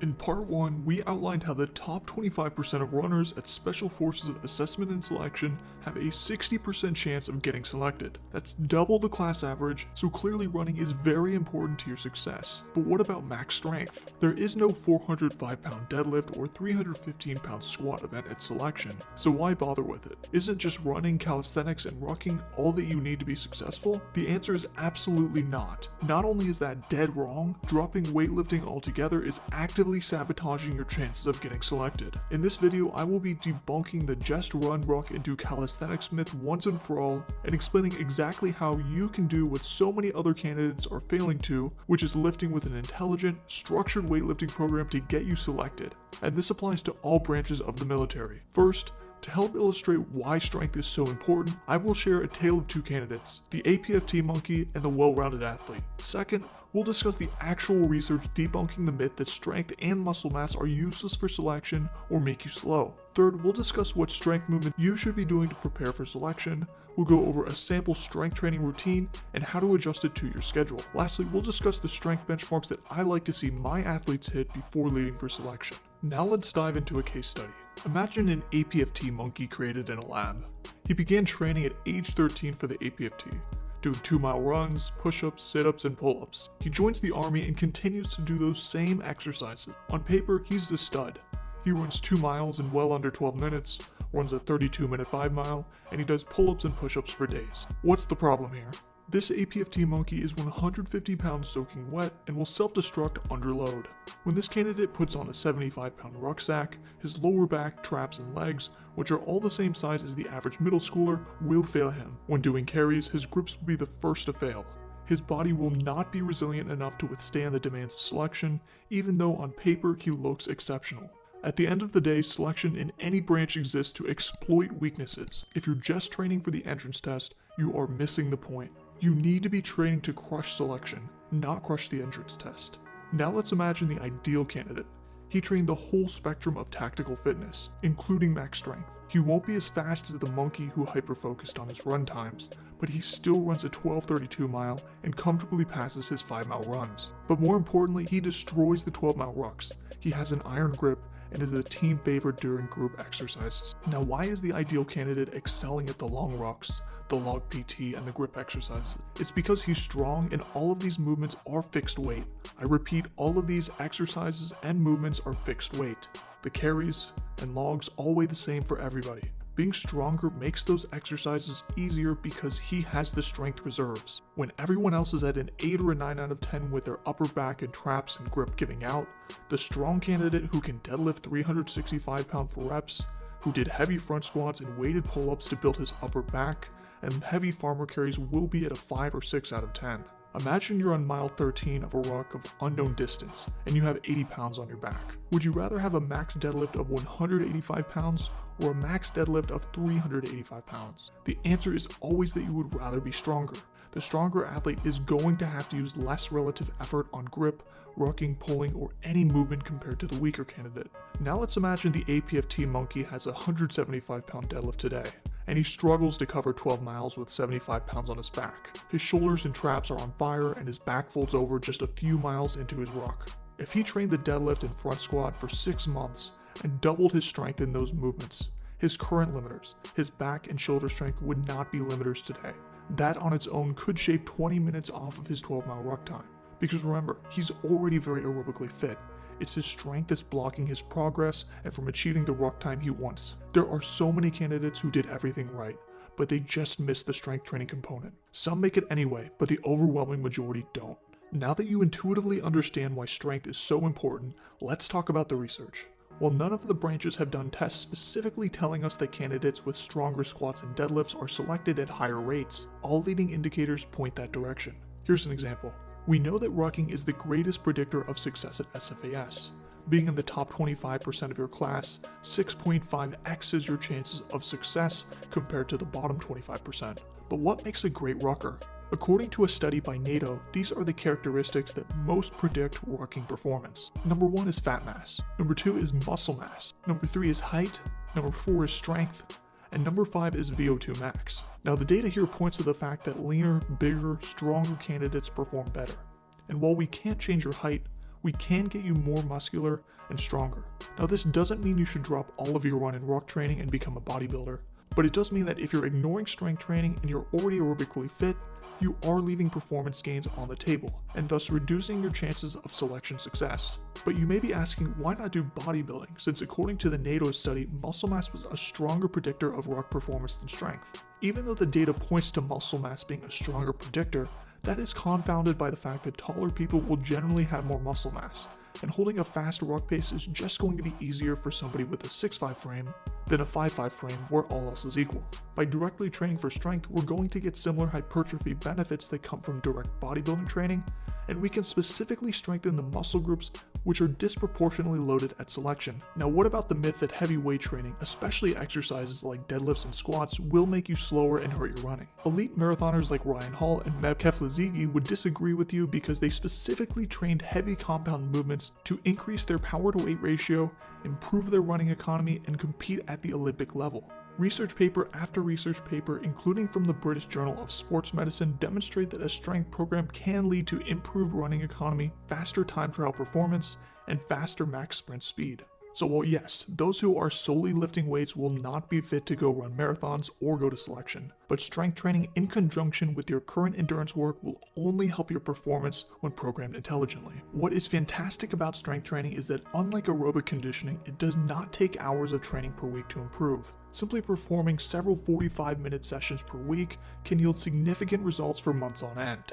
In part 1, we outlined how the top 25% of runners at Special Forces Assessment and Selection have a 60% chance of getting selected. That's double the class average, so clearly running is very important to your success. But what about max strength? There is no 405-pound deadlift or 315-pound squat event at selection, so why bother with it? Isn't just running, calisthenics, and rucking all that you need to be successful? The answer is absolutely not. Not only is that dead wrong, dropping weightlifting altogether is actively sabotaging your chances of getting selected. In this video, I will be debunking the just run, ruck, and do calisthenics myth once and for all, and explaining exactly how you can do what so many other candidates are failing to, which is lifting with an intelligent, structured weightlifting program to get you selected. And this applies to all branches of the military. First, to help illustrate why strength is so important, I will share a tale of two candidates, the APFT Monkey and the well-rounded athlete. Second, we'll discuss the actual research debunking the myth that strength and muscle mass are useless for selection or make you slow. Third, we'll discuss what strength movement you should be doing to prepare for selection. We'll go over a sample strength training routine and how to adjust it to your schedule. Lastly, we'll discuss the strength benchmarks that I like to see my athletes hit before leaving for selection. Now let's dive into a case study. Imagine an APFT monkey created in a lab. He began training at age 13 for the APFT, doing 2-mile runs, push-ups, sit-ups, and pull-ups. He joins the army and continues to do those same exercises. On paper, he's the stud. He runs 2 miles in well under 12 minutes, runs a 32-minute 5-mile, and he does pull-ups and push-ups for days. What's the problem here? This APFT monkey is 150 pounds soaking wet and will self-destruct under load. When this candidate puts on a 75-pound rucksack, his lower back, traps, and legs, which are all the same size as the average middle schooler, will fail him. When doing carries, his grips will be the first to fail. His body will not be resilient enough to withstand the demands of selection, even though on paper he looks exceptional. At the end of the day, selection in any branch exists to exploit weaknesses. If you're just training for the entrance test, you are missing the point. You need to be training to crush selection, not crush the entrance test. Now let's imagine the ideal candidate. He trained the whole spectrum of tactical fitness, including max strength. He won't be as fast as the monkey who hyper-focused on his run times, but he still runs a 12:32 mile and comfortably passes his 5-mile runs. But more importantly, he destroys the 12-mile rucks. He has an iron grip and is a team favorite during group exercises. Now, why is the ideal candidate excelling at the long rucks, the log PT, and the grip exercises? It's because he's strong and all of these movements are fixed weight. I repeat, all of these exercises and movements are fixed weight. The carries and logs all weigh the same for everybody. Being stronger makes those exercises easier because he has the strength reserves. When everyone else is at an 8 or a 9 out of 10 with their upper back and traps and grip giving out, the strong candidate who can deadlift 365 pounds for reps, who did heavy front squats and weighted pull-ups to build his upper back, and heavy farmer carries will be at a 5 or 6 out of 10. Imagine you're on mile 13 of a ruck of unknown distance and you have 80 pounds on your back. Would you rather have a max deadlift of 185 pounds or a max deadlift of 385 pounds? The answer is always that you would rather be stronger. The stronger athlete is going to have to use less relative effort on grip, rucking, pulling, or any movement compared to the weaker candidate. Now let's imagine the APFT monkey has a 175-pound deadlift today, and he struggles to cover 12 miles with 75 pounds on his back. His shoulders and traps are on fire and his back folds over just a few miles into his ruck. If he trained the deadlift and front squat for 6 months and doubled his strength in those movements, his current limiters, his back and shoulder strength would not be limiters today. That on its own could shave 20 minutes off of his 12-mile ruck time. Because remember, he's already very aerobically fit. It's his strength that's blocking his progress and from achieving the ruck time he wants. There are so many candidates who did everything right, but they just missed the strength training component. Some make it anyway, but the overwhelming majority don't. Now that you intuitively understand why strength is so important, let's talk about the research. While none of the branches have done tests specifically telling us that candidates with stronger squats and deadlifts are selected at higher rates, all leading indicators point that direction. Here's an example. We know that rucking is the greatest predictor of success at SFAS. Being in the top 25% of your class, 6.5x is your chances of success compared to the bottom 25%. But what makes a great rucker? According to a study by NATO, these are the characteristics that most predict rucking performance. Number 1 is fat mass. Number 2 is muscle mass. Number 3 is height. Number 4 is strength. And number 5 is VO2 max. Now the data here points to the fact that leaner, bigger, stronger candidates perform better. And while we can't change your height, we can get you more muscular and stronger. Now, this doesn't mean you should drop all of your run and ruck training and become a bodybuilder, but it does mean that if you're ignoring strength training and you're already aerobically fit, you are leaving performance gains on the table, and thus reducing your chances of selection success. But you may be asking, why not do bodybuilding, since according to the NATO study, muscle mass was a stronger predictor of ruck performance than strength. Even though the data points to muscle mass being a stronger predictor, that is confounded by the fact that taller people will generally have more muscle mass, and holding a fast ruck pace is just going to be easier for somebody with a 6'5" frame than a 5'5" frame where all else is equal. By directly training for strength, we're going to get similar hypertrophy benefits that come from direct bodybuilding training, and we can specifically strengthen the muscle groups which are disproportionately loaded at selection. Now, what about the myth that heavy weight training, especially exercises like deadlifts and squats, will make you slower and hurt your running? Elite marathoners like Ryan Hall and Meb Keflezighi would disagree with you because they specifically trained heavy compound movements to increase their power to weight ratio, improve their running economy, and compete at the Olympic level. Research paper after research paper, including from the British Journal of Sports Medicine, demonstrate that a strength program can lead to improved running economy, faster time trial performance, and faster max sprint speed. So while yes, those who are solely lifting weights will not be fit to go run marathons or go to selection, but strength training in conjunction with your current endurance work will only help your performance when programmed intelligently. What is fantastic about strength training is that unlike aerobic conditioning, it does not take hours of training per week to improve. Simply performing several 45-minute sessions per week can yield significant results for months on end.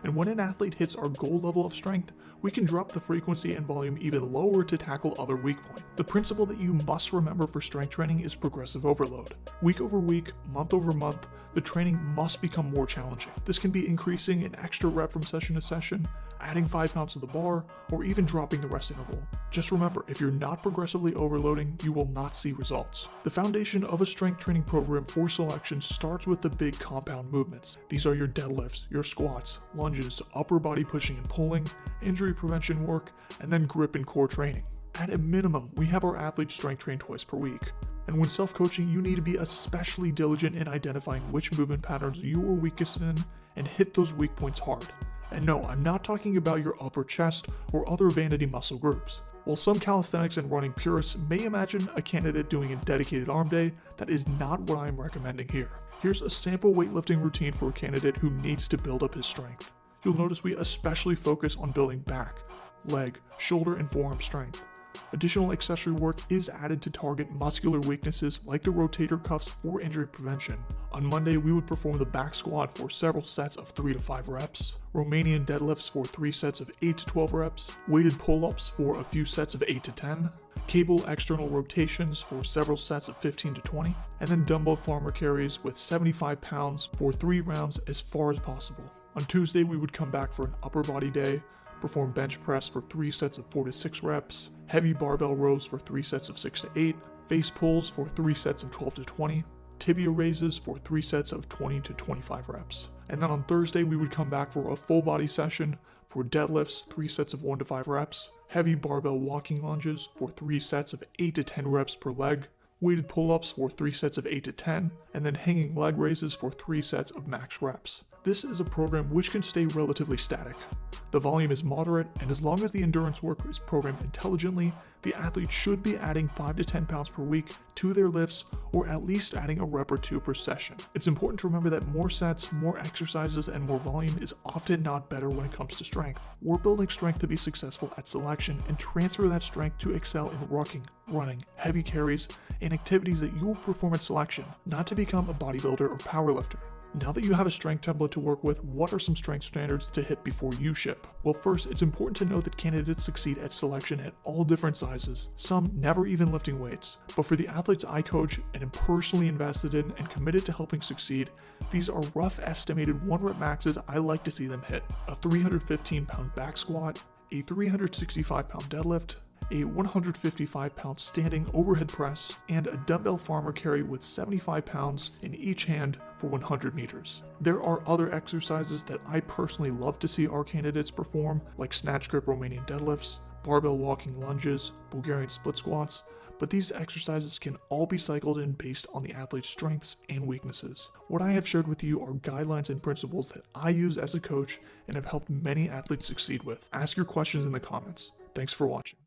And when an athlete hits our goal level of strength, we can drop the frequency and volume even lower to tackle other weak points. The principle that you must remember for strength training is progressive overload. Week over week, month over month, the training must become more challenging. This can be increasing an extra rep from session to session, adding 5 pounds to the bar, or even dropping the rest interval. Just remember, if you're not progressively overloading, you will not see results. The foundation of a strength training program for selection starts with the big compound movements. These are your deadlifts, your squats, lunges, upper body pushing and pulling, injury prevention work, and then grip and core training. At a minimum, we have our athletes strength train twice per week. And when self-coaching, you need to be especially diligent in identifying which movement patterns you are weakest in and hit those weak points hard. And no, I'm not talking about your upper chest or other vanity muscle groups. While some calisthenics and running purists may imagine a candidate doing a dedicated arm day, that is not what I'm recommending here. Here's a sample weightlifting routine for a candidate who needs to build up his strength. You'll notice we especially focus on building back, leg, shoulder, and forearm strength. Additional accessory work is added to target muscular weaknesses like the rotator cuffs for injury prevention. On Monday, we would perform the back squat for several sets of 3 to 5 reps, Romanian deadlifts for 3 sets of 8 to 12 reps, weighted pull-ups for a few sets of 8 to 10, cable external rotations for several sets of 15 to 20, and then dumbbell farmer carries with 75 pounds for 3 rounds as far as possible. On Tuesday, we would come back for an upper body day, perform bench press for 3 sets of 4 to 6 reps, heavy barbell rows for 3 sets of 6 to 8, face pulls for 3 sets of 12 to 20, tibia raises for 3 sets of 20 to 25 reps. And then on Thursday, we would come back for a full body session for deadlifts, 3 sets of 1 to 5 reps, heavy barbell walking lunges for 3 sets of 8 to 10 reps per leg, weighted pull-ups for 3 sets of 8 to 10, and then hanging leg raises for 3 sets of max reps. This is a program which can stay relatively static. The volume is moderate, and as long as the endurance work is programmed intelligently, the athlete should be adding 5 to 10 pounds per week to their lifts, or at least adding a rep or 2 per session. It's important to remember that more sets, more exercises, and more volume is often not better when it comes to strength. We're building strength to be successful at selection and transfer that strength to excel in rucking, running, heavy carries, and activities that you will perform at selection, not to become a bodybuilder or powerlifter. Now that you have a strength template to work with, what are some strength standards to hit before you ship? Well, first, it's important to note that candidates succeed at selection at all different sizes, some never even lifting weights. But for the athletes I coach and am personally invested in and committed to helping succeed, these are rough estimated 1-rep maxes I like to see them hit. A 315-pound back squat, a 365-pound deadlift, a 155-pound standing overhead press, and a dumbbell farmer carry with 75 pounds in each hand for 100 meters. There are other exercises that I personally love to see our candidates perform, like snatch grip Romanian deadlifts, barbell walking lunges, Bulgarian split squats, but these exercises can all be cycled in based on the athlete's strengths and weaknesses. What I have shared with you are guidelines and principles that I use as a coach and have helped many athletes succeed with. Ask your questions in the comments. Thanks for watching.